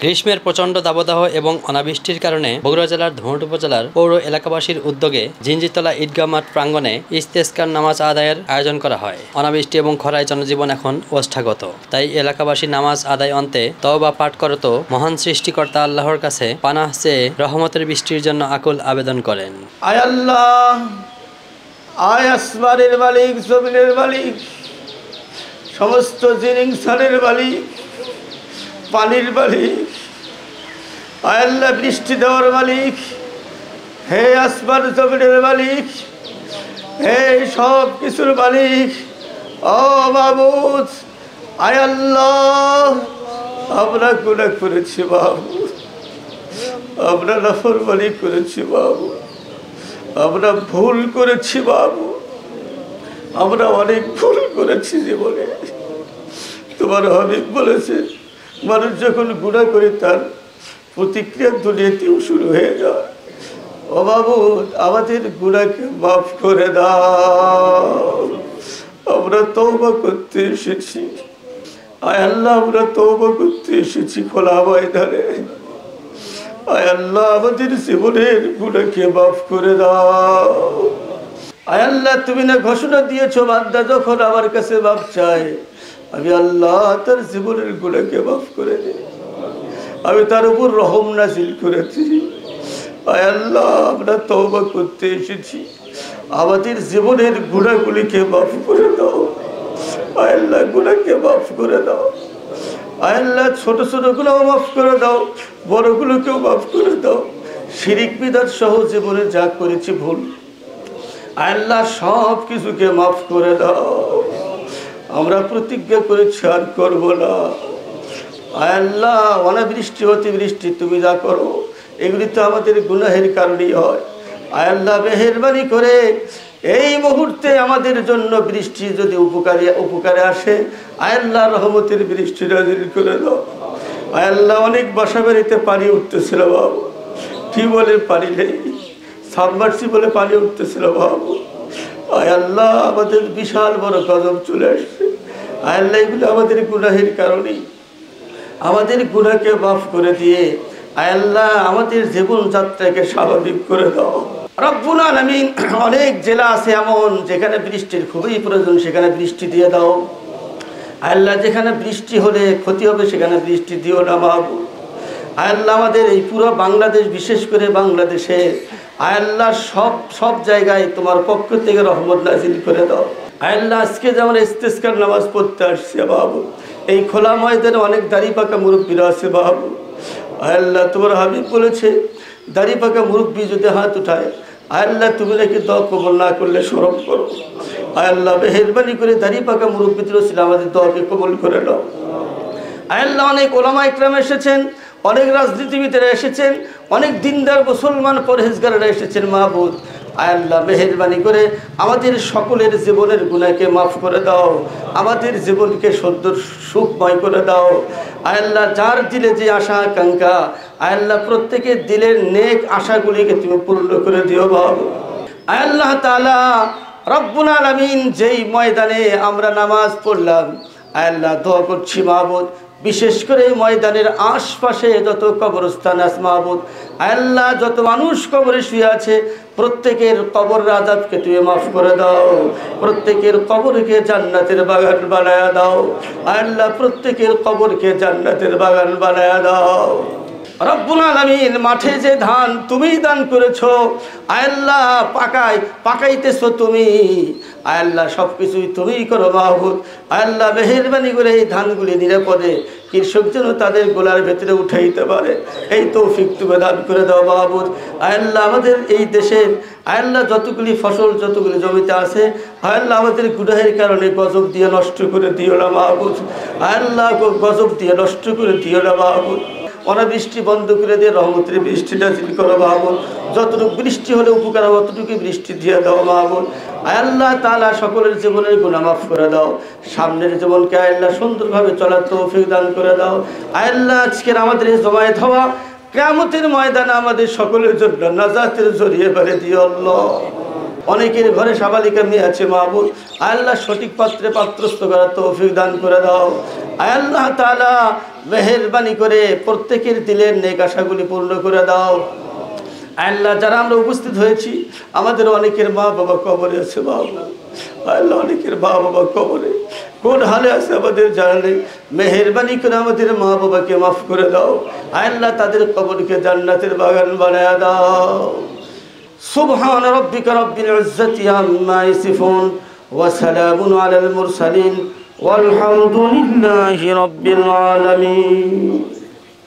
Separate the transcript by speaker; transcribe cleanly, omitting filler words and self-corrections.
Speaker 1: গ্রীষ্মের প্রচণ্ড দাবদাহ এবং অনাবৃষ্টির কারণে বগুড়া জেলার ধুনট উপজেলার পৌর এলাকাবাসীর উদ্যোগে জিঞ্জিতলা ঈদগাহ মাঠ প্রাঙ্গণে ইস্তেস্কার নামাজ আদায়ের আয়োজন করা হয়। অনাবৃষ্টি এবং খরায় জনজীবন এখন ওষ্ঠাগত, তাই এলাকাবাসী নামাজ আদায় অন্তে তওবা পাঠ করত মহান সৃষ্টিকর্তা আল্লাহর কাছে পানাহ চেয়ে রহমতের বৃষ্টির জন্য আকুল আবেদন করেন।
Speaker 2: আয় আল্লাহ, আয় আসমানের মালিক, জমিনের মালিক, সমস্ত জিনিসের মালিক, পানির মালিক, আয় আল্লাহ বৃষ্টি দেওয়ার মালিক, হে আসমান জমিনের মালিক, হে সব কিছুর মালিক, ও মাবুদ, আয় আল্লাহ আমরা গুনাহ করেছি বাবু, আমরা নাফরমানি করেছি বাবু, আমরা ভুল করেছি বাবু, আমরা অনেক ভুল করেছি জীবনে। তোমার হাবিব বলেছে মানুষ যখন গুনাহ করে তার প্রতিক্রিয়া দুনিয়াতেও শুরু হয়ে যায়। ও বাবু, আমাদের গুনাহকে মাফ করে দাও, আমরা তওবা করতে এসেছি। আয় আল্লাহ, আমরা তওবা করতে এসেছি খোলা ময়দানে। আয় আল্লাহ, আমাদের জীবনের গুনাহকে মাফ করে দাও। আয় আল্লাহ, তুমি না ঘোষণা দিয়েছো বান্দা যখন আমার কাছে মাফ চায় আমি আল্লাহ তার জীবনের গুনাহকে মাফ করে দিই, আমি তার উপর রহম নাজিল করেছি। আয় আল্লাহ, আমরা তওবা করতে এসেছি, আমাদের জীবনের গুনাহগুলিকে মাফ করে দাও। আয় আল্লাহ, গুনাহকে মাফ করে দাও। আয় আল্লাহ, ছোট ছোট গুনাহ মাফ করে দাও, বড়গুলোকেও মাফ করে দাও। শিরিক বিদআত সহ জীবনে যা করেছি ভুল, আয় আল্লাহ সব কিছুকে মাফ করে দাও। আমরা প্রতিজ্ঞা করেছি আর করবো না। আয় আল্লাহ, অনাবৃষ্টি অতিবৃষ্টি তুমি যা করো এগুলি তো আমাদের গুনাহের কারণেই হয়। আয় আল্লাহ, মেহেরবানি করে এই মুহূর্তে আমাদের জন্য বৃষ্টি যদি উপকারে আসে, আয় আল্লাহ রহমতের বৃষ্টি নাজিল করে দাও। আয় আল্লাহ, অনেক বাসা বাড়িতে পানি উঠতেছিল বাবু, টিউবওয়েলের পানি নেই, সাবমার্সিবলে পানি উঠতেছিল বাবু। আয় আল্লাহ, আমাদের বিশাল বড় গজব চলে আসছে। আয় আল্লাহ, এগুলো আমাদের গুনাহের কারণেই, আমাদের গুনাহকে মাফ করে দিয়ে আয় আল্লাহ আমাদের জীবনযাত্রাকে স্বাভাবিক করে দাও রব্বুল আলামিন। অনেক জেলা আছে এমন যেখানে বৃষ্টির খুবই প্রয়োজন, সেখানে বৃষ্টি দিয়ে দাও। আয় আল্লাহ, যেখানে বৃষ্টি হলে ক্ষতি হবে সেখানে বৃষ্টি দিও না মাবুদ। আয় আল্লাহ, আমাদের এই পুরো বাংলাদেশ, বিশেষ করে বাংলাদেশে আয় আল্লাহ সব জায়গায় তোমার পক্ষ থেকে রহমত নাজিল করে দাও। আয় আল্লাহ, আজকে যেমন ইস্তেস্কার নামাজ পড়তে আসছে বাবু, এই খোলা ময়দানে অনেক দাড়ি পাকা মুরব্বীরা আছে বাবু। আয় আল্লাহ, তোমার হাবিব বলেছে দাড়ি পাকা মুরব্বী যদি হাত উঠায়, আয় আল্লাহ তুমি নাকি দোয়া কবুল না করলে শরম করো। আয় আল্লাহ, মেহেরবানি করে দাড়ি পাকা মুরব্বীদের ছিল আমাদের দোয়াকে কবুল করে নাও। আয় আল্লাহ, অনেক ওলামা ইকরাম এসেছেন, অনেক রাজনীতিবিদেরা এসেছেন, অনেক দিনদার মুসলমান পরহেজগাররা এসেছেন মাহবুদ। আয় আল্লাহ, মেহেরবানি করে আমাদের সকলের জীবনের গুনাহকে মাফ করে দাও, আমাদের জীবনকে সুন্দর সুখময় করে দাও। আয় আল্লাহ, যার দিলে যে আশা আকাঙ্ক্ষা, আয় আল্লাহ প্রত্যেকের দিলের নেক আশাগুলিকে তুমি পূর্ণ করে দিও বাবু। আয় আল্লাহ তাআলা রব্বুল আলামিন, যেই ময়দানে আমরা নামাজ পড়লাম, আয় আল্লাহ দোয়া করছি মাহবুদ, বিশেষ করে ময়দানের আশপাশে যত কবরস্থান আছে মাহবুদ, আয় আল্লাহ যত মানুষ কবরে শুয়ে আছে প্রত্যেকের কবর আযাবকে তুমি মাফ করে দাও, প্রত্যেকের কবরকে জান্নাতের বাগান বানায়া দাও। আয় আল্লাহ, প্রত্যেকের কবরকে জান্নাতের বাগান বানায়া দাও রব্বুল আলামিন। মাঠে যে ধান তুমিই দান করেছো, আয় আল্লাহ পাকাইতেছো তুমি, আয় আল্লাহ সব কিছুই তুমিই করো মাহবুদ। আয় আল্লাহ, মেহেরবানি করে এই ধানগুলি নিরাপদে কৃষক যেন তাদের গোলার ভেতরে উঠাইতে পারে, এই তৌফিক তুমি দান করে দাও মাহবুদ। আয় আল্লাহ, আমাদের এই দেশের আয় আল্লাহ যতগুলি ফসল যতগুলি জমিতে আছে, আয় আল্লাহ আমাদের গুনাহের কারণে গজব দিয়ে নষ্ট করে দিও না মাহবুদ। আয় আল্লাহ, গজব দিয়ে নষ্ট করে দিও না মাহবুদ। অনাবৃষ্টি বন্ধ করে দিয়ে রহমতের বৃষ্টি নাজিল করো মাহবুদ। যতটুকু বৃষ্টি হলে উপকার হবে অতটুকু বৃষ্টি দিয়ে দাও মাহবুদ। আয় আল্লাহ তাআলা সকলের জীবনের গুনাহ মাফ করে দাও, সামনের জীবনকে আয় আল্লাহ সুন্দরভাবে চলার তৌফিক দান করে দাও। আয় আল্লাহ, আজকের আমাদের এই জমায়েত হওয়া কিয়ামতের ময়দানে আমাদের সকলের জন্য নাজাতের জরিয়া করে দিও আল্লাহ। অনেকের ঘরে সাবালিকা মেয়ে আছে মাহবুব, আল্লাহ সঠিক পাত্রে পাত্রস্থ করার তৌফিক দান করে দাও। আয় আল্লাহ তাআলা মেহেরবানি করে প্রত্যেকের দিলের নেক আশাগুলি পূর্ণ করে দাও। আল্লাহ যারা আমরা উপস্থিত হয়েছি আমাদের অনেকের মা বাবা কবরে আছে বাবা, আল্লাহ অনেকের মা বাবা কবরে কোন হালে আছে আমাদের জানা নেই। মেহেরবানি করে আমাদের মা বাবাকে মাফ করে দাও। আল্লাহ তাদের কবরকে জান্নাতের বাগান বানায় দাও। সুবহান রাব্বিকা রাব্বিল ইজ্জাতি আম্মা ইয়াসিফুন ওয়া সালামুন আলাল মুরসালিন ওয়ালহামদুলিল্লাহি রাব্বিল আলামিন।